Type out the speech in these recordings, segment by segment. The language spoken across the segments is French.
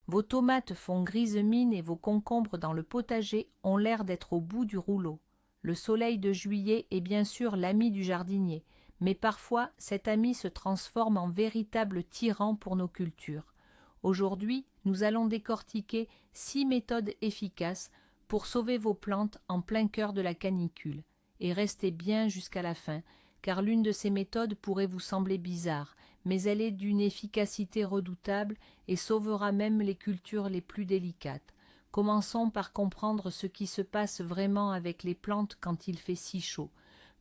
Vos tomates font grise mine et vos concombres dans le potager ont l'air d'être au bout du rouleau. Le soleil de juillet est bien sûr l'ami du jardinier, mais parfois cet ami se transforme en véritable tyran pour nos cultures. Aujourd'hui, nous allons décortiquer 6 méthodes efficaces pour sauver vos plantes en plein cœur de la canicule. Et restez bien jusqu'à la fin, car l'une de ces méthodes pourrait vous sembler bizarre, mais elle est d'une efficacité redoutable et sauvera même les cultures les plus délicates. Commençons par comprendre ce qui se passe vraiment avec les plantes quand il fait si chaud.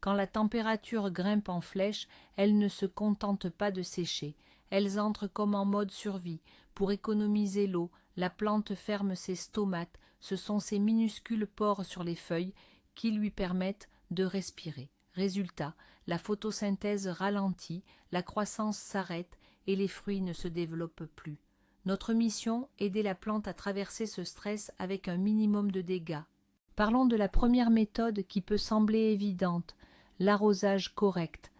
Quand la température grimpe en flèche, elles ne se contentent pas de sécher. Elles entrent comme en mode survie. Pour économiser l'eau, la plante ferme ses stomates, ce sont ces minuscules pores sur les feuilles qui lui permettent de respirer. Résultat, la photosynthèse ralentit, la croissance s'arrête et les fruits ne se développent plus. Notre mission, aider la plante à traverser ce stress avec un minimum de dégâts. Parlons de la première méthode qui peut sembler évidente, l'arrosage correct.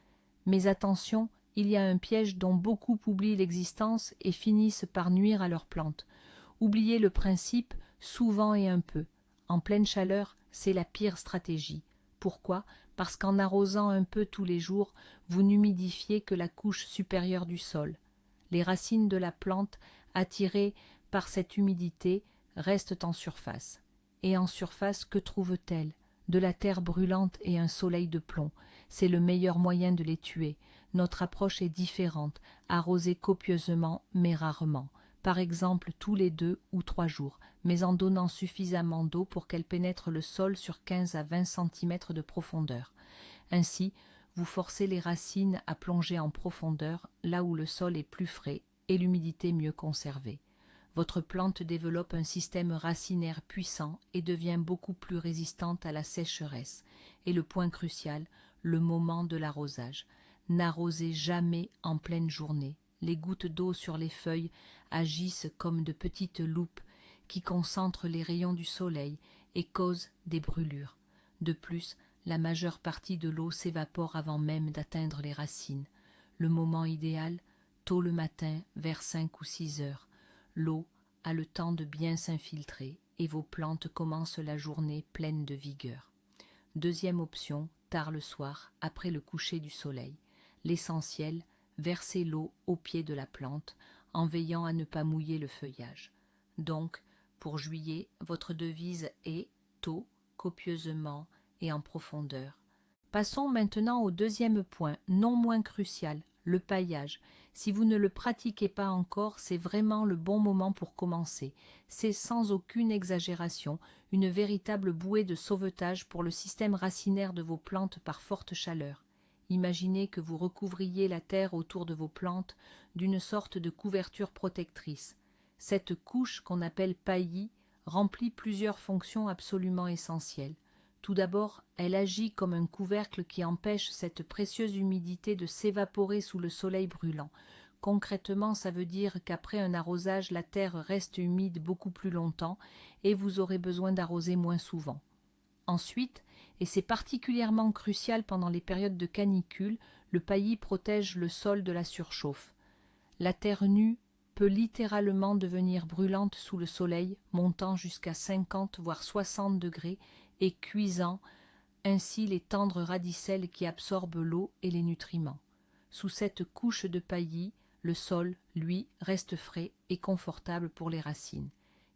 Mais attention, il y a un piège dont beaucoup oublient l'existence et finissent par nuire à leurs plantes. Oubliez le principe souvent et un peu. En pleine chaleur, c'est la pire stratégie. Pourquoi? Parce qu'en arrosant un peu tous les jours, vous n'humidifiez que la couche supérieure du sol. Les racines de la plante, attirées par cette humidité, restent en surface. Et en surface, que trouvent-elles? De la terre brûlante et un soleil de plomb. C'est le meilleur moyen de les tuer. Notre approche est différente, arroser copieusement mais rarement. Par exemple tous les 2 ou 3 jours, mais en donnant suffisamment d'eau pour qu'elle pénètre le sol sur 15 à 20 cm de profondeur. Ainsi, vous forcez les racines à plonger en profondeur, là où le sol est plus frais et l'humidité mieux conservée. Votre plante développe un système racinaire puissant et devient beaucoup plus résistante à la sécheresse. Et le point crucial, le moment de l'arrosage. N'arrosez jamais en pleine journée. Les gouttes d'eau sur les feuilles agissent comme de petites loupes qui concentrent les rayons du soleil et causent des brûlures. De plus, la majeure partie de l'eau s'évapore avant même d'atteindre les racines. Le moment idéal, tôt le matin, vers 5 ou 6 heures. L'eau a le temps de bien s'infiltrer et vos plantes commencent la journée pleine de vigueur. Deuxième option, tard le soir, après le coucher du soleil. L'essentiel, versez l'eau au pied de la plante en veillant à ne pas mouiller le feuillage. Donc, pour juillet, votre devise est tôt, copieusement et en profondeur. Passons maintenant au deuxième point, non moins crucial, le paillage. Si vous ne le pratiquez pas encore, c'est vraiment le bon moment pour commencer. C'est sans aucune exagération une véritable bouée de sauvetage pour le système racinaire de vos plantes par forte chaleur. Imaginez que vous recouvriez la terre autour de vos plantes d'une sorte de couverture protectrice. Cette couche qu'on appelle paillis remplit plusieurs fonctions absolument essentielles. Tout d'abord, elle agit comme un couvercle qui empêche cette précieuse humidité de s'évaporer sous le soleil brûlant. Concrètement, ça veut dire qu'après un arrosage, la terre reste humide beaucoup plus longtemps et vous aurez besoin d'arroser moins souvent. Ensuite, et c'est particulièrement crucial pendant les périodes de canicule, le paillis protège le sol de la surchauffe. La terre nue peut littéralement devenir brûlante sous le soleil, montant jusqu'à 50 voire 60 degrés et cuisant ainsi les tendres radicelles qui absorbent l'eau et les nutriments. Sous cette couche de paillis, le sol, lui, reste frais et confortable pour les racines.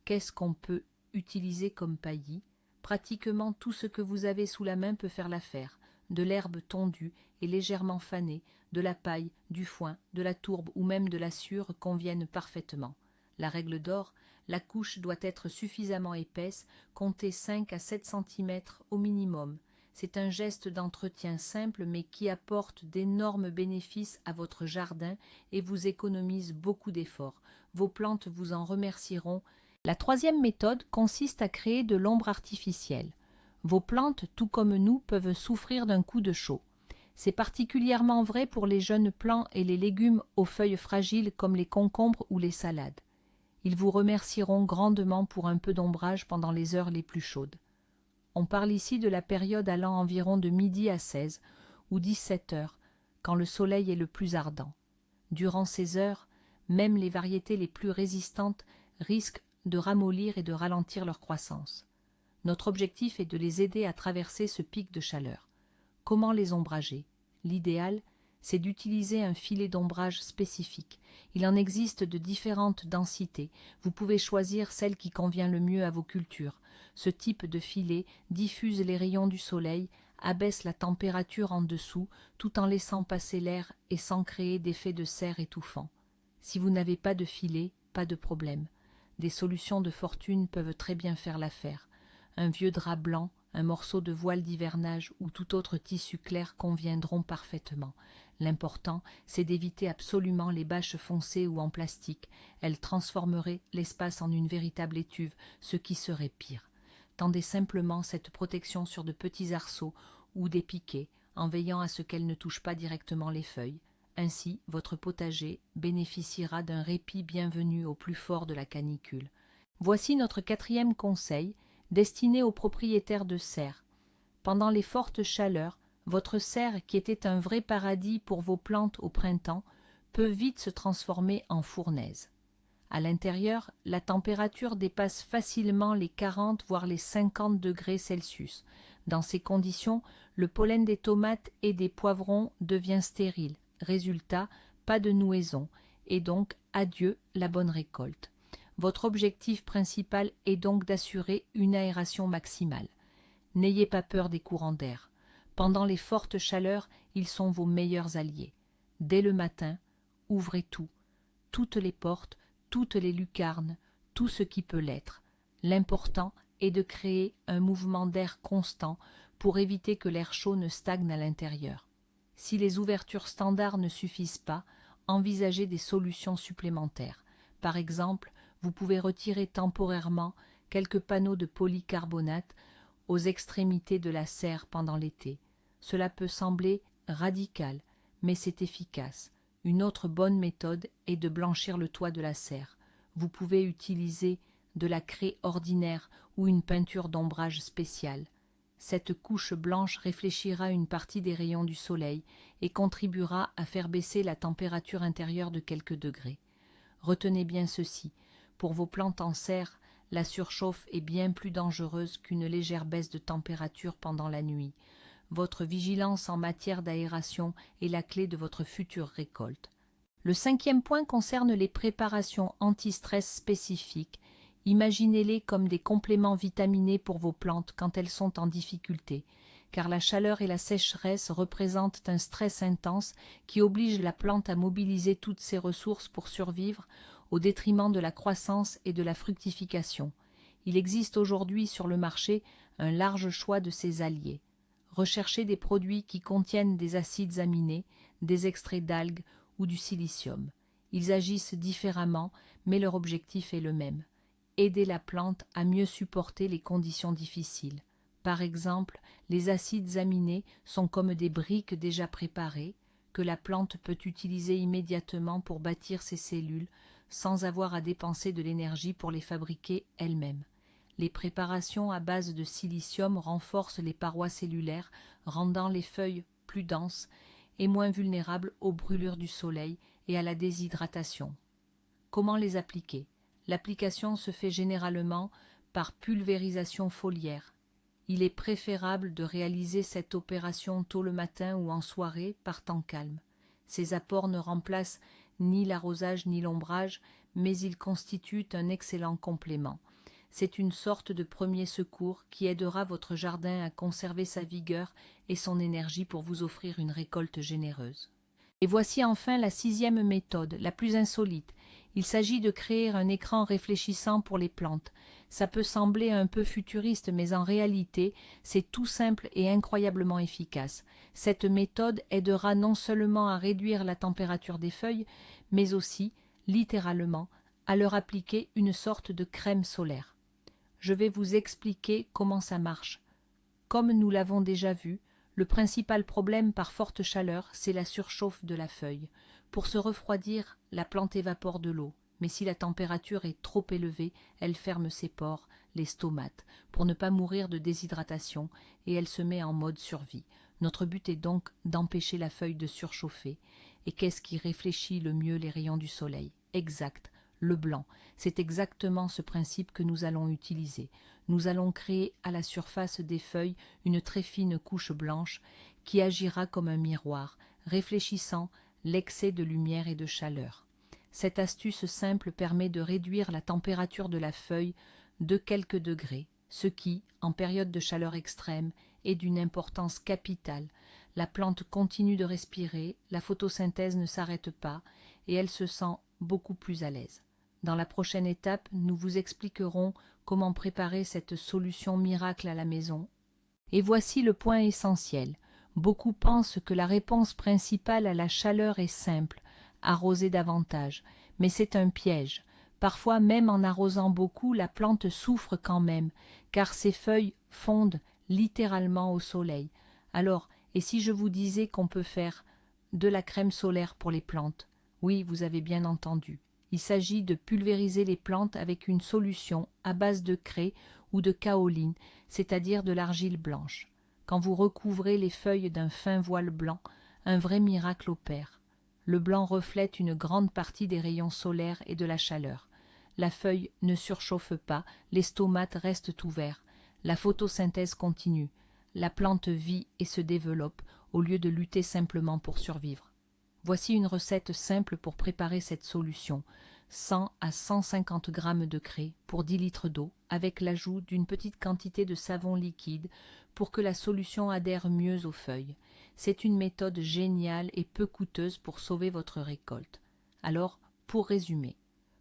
Qu'est-ce qu'on peut utiliser comme paillis? Pratiquement tout ce que vous avez sous la main peut faire l'affaire. De l'herbe tondue et légèrement fanée, de la paille, du foin, de la tourbe ou même de la sure conviennent parfaitement. La règle d'or, la couche doit être suffisamment épaisse, comptez 5 à 7 cm au minimum. C'est un geste d'entretien simple mais qui apporte d'énormes bénéfices à votre jardin et vous économise beaucoup d'efforts. Vos plantes vous en remercieront. La troisième méthode consiste à créer de l'ombre artificielle. Vos plantes, tout comme nous, peuvent souffrir d'un coup de chaud. C'est particulièrement vrai pour les jeunes plants et les légumes aux feuilles fragiles comme les concombres ou les salades. Ils vous remercieront grandement pour un peu d'ombrage pendant les heures les plus chaudes. On parle ici de la période allant environ de midi à 16 ou 17 heures, quand le soleil est le plus ardent. Durant ces heures, même les variétés les plus résistantes risquent de ramollir et de ralentir leur croissance. Notre objectif est de les aider à traverser ce pic de chaleur. Comment les ombrager? L'idéal, c'est d'utiliser un filet d'ombrage spécifique. Il en existe de différentes densités. Vous pouvez choisir celle qui convient le mieux à vos cultures. Ce type de filet diffuse les rayons du soleil, abaisse la température en dessous, tout en laissant passer l'air et sans créer d'effet de serre étouffant. Si vous n'avez pas de filet, pas de problème. Des solutions de fortune peuvent très bien faire l'affaire. Un vieux drap blanc, un morceau de voile d'hivernage ou tout autre tissu clair conviendront parfaitement. L'important, c'est d'éviter absolument les bâches foncées ou en plastique. Elles transformeraient l'espace en une véritable étuve, ce qui serait pire. Tendez simplement cette protection sur de petits arceaux ou des piquets, en veillant à ce qu'elle ne touche pas directement les feuilles. Ainsi, votre potager bénéficiera d'un répit bienvenu au plus fort de la canicule. Voici notre 4e conseil, destiné aux propriétaires de serres. Pendant les fortes chaleurs, votre serre, qui était un vrai paradis pour vos plantes au printemps, peut vite se transformer en fournaise. À l'intérieur, la température dépasse facilement les 40 voire les 50 degrés Celsius. Dans ces conditions, le pollen des tomates et des poivrons devient stérile. Résultat, pas de nouaison, et donc adieu la bonne récolte. Votre objectif principal est donc d'assurer une aération maximale. N'ayez pas peur des courants d'air. Pendant les fortes chaleurs, ils sont vos meilleurs alliés. Dès le matin, ouvrez tout, toutes les portes, toutes les lucarnes, tout ce qui peut l'être. L'important est de créer un mouvement d'air constant pour éviter que l'air chaud ne stagne à l'intérieur. Si les ouvertures standards ne suffisent pas, envisagez des solutions supplémentaires. Par exemple, vous pouvez retirer temporairement quelques panneaux de polycarbonate aux extrémités de la serre pendant l'été. Cela peut sembler radical, mais c'est efficace. Une autre bonne méthode est de blanchir le toit de la serre. Vous pouvez utiliser de la craie ordinaire ou une peinture d'ombrage spéciale. Cette couche blanche réfléchira une partie des rayons du soleil et contribuera à faire baisser la température intérieure de quelques degrés. Retenez bien ceci, pour vos plantes en serre, la surchauffe est bien plus dangereuse qu'une légère baisse de température pendant la nuit. Votre vigilance en matière d'aération est la clé de votre future récolte. Le 5e point concerne les préparations anti-stress spécifiques. Imaginez-les comme des compléments vitaminés pour vos plantes quand elles sont en difficulté, car la chaleur et la sécheresse représentent un stress intense qui oblige la plante à mobiliser toutes ses ressources pour survivre, au détriment de la croissance et de la fructification. Il existe aujourd'hui sur le marché un large choix de ces alliés. Recherchez des produits qui contiennent des acides aminés, des extraits d'algues ou du silicium. Ils agissent différemment, mais leur objectif est le même. Aider la plante à mieux supporter les conditions difficiles. Par exemple, les acides aminés sont comme des briques déjà préparées que la plante peut utiliser immédiatement pour bâtir ses cellules sans avoir à dépenser de l'énergie pour les fabriquer elle-même. Les préparations à base de silicium renforcent les parois cellulaires, rendant les feuilles plus denses et moins vulnérables aux brûlures du soleil et à la déshydratation. Comment les appliquer? L'application se fait généralement par pulvérisation foliaire. Il est préférable de réaliser cette opération tôt le matin ou en soirée par temps calme. Ces apports ne remplacent ni l'arrosage ni l'ombrage, mais ils constituent un excellent complément. C'est une sorte de premier secours qui aidera votre jardin à conserver sa vigueur et son énergie pour vous offrir une récolte généreuse. Et voici enfin la 6e méthode, la plus insolite. Il s'agit de créer un écran réfléchissant pour les plantes. Ça peut sembler un peu futuriste, mais en réalité, c'est tout simple et incroyablement efficace. Cette méthode aidera non seulement à réduire la température des feuilles, mais aussi, littéralement, à leur appliquer une sorte de crème solaire. Je vais vous expliquer comment ça marche. Comme nous l'avons déjà vu, le principal problème par forte chaleur, c'est la surchauffe de la feuille. Pour se refroidir, la plante évapore de l'eau, mais si la température est trop élevée, elle ferme ses pores, les stomates, pour ne pas mourir de déshydratation, et elle se met en mode survie. Notre but est donc d'empêcher la feuille de surchauffer. Et qu'est-ce qui réfléchit le mieux les rayons du soleil? Exact, le blanc. C'est exactement ce principe que nous allons utiliser. Nous allons créer à la surface des feuilles une très fine couche blanche qui agira comme un miroir, réfléchissant l'excès de lumière et de chaleur. Cette astuce simple permet de réduire la température de la feuille de quelques degrés, ce qui, en période de chaleur extrême, est d'une importance capitale. La plante continue de respirer, la photosynthèse ne s'arrête pas et elle se sent beaucoup plus à l'aise. Dans la prochaine étape, nous vous expliquerons comment préparer cette solution miracle à la maison. Et voici le point essentiel. Beaucoup pensent que la réponse principale à la chaleur est simple, arroser davantage, mais c'est un piège. Parfois, même en arrosant beaucoup, la plante souffre quand même, car ses feuilles fondent littéralement au soleil. Alors, et si je vous disais qu'on peut faire de la crème solaire pour les plantes? Oui, vous avez bien entendu. Il s'agit de pulvériser les plantes avec une solution à base de craie ou de kaoline, c'est-à-dire de l'argile blanche. Quand vous recouvrez les feuilles d'un fin voile blanc, un vrai miracle opère. Le blanc reflète une grande partie des rayons solaires et de la chaleur. La feuille ne surchauffe pas, les stomates restent ouverts. La photosynthèse continue. La plante vit et se développe au lieu de lutter simplement pour survivre. Voici une recette simple pour préparer cette solution. 100 à 150 g de craie pour 10 litres d'eau, avec l'ajout d'une petite quantité de savon liquide pour que la solution adhère mieux aux feuilles. C'est une méthode géniale et peu coûteuse pour sauver votre récolte. Alors, pour résumer,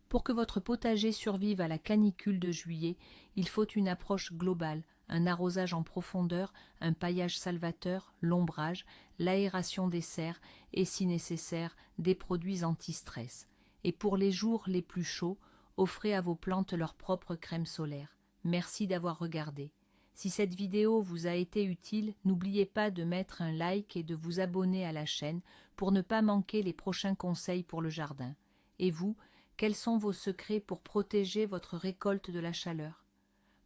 pour que votre potager survive à la canicule de juillet, il faut une approche globale, un arrosage en profondeur, un paillage salvateur, l'ombrage, l'aération des serres et, si nécessaire, des produits anti-stress. Et pour les jours les plus chauds, offrez à vos plantes leur propre crème solaire. Merci d'avoir regardé. Si cette vidéo vous a été utile, n'oubliez pas de mettre un like et de vous abonner à la chaîne pour ne pas manquer les prochains conseils pour le jardin. Et vous, quels sont vos secrets pour protéger votre récolte de la chaleur?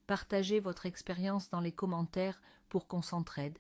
Partagez votre expérience dans les commentaires pour qu'on s'entraide.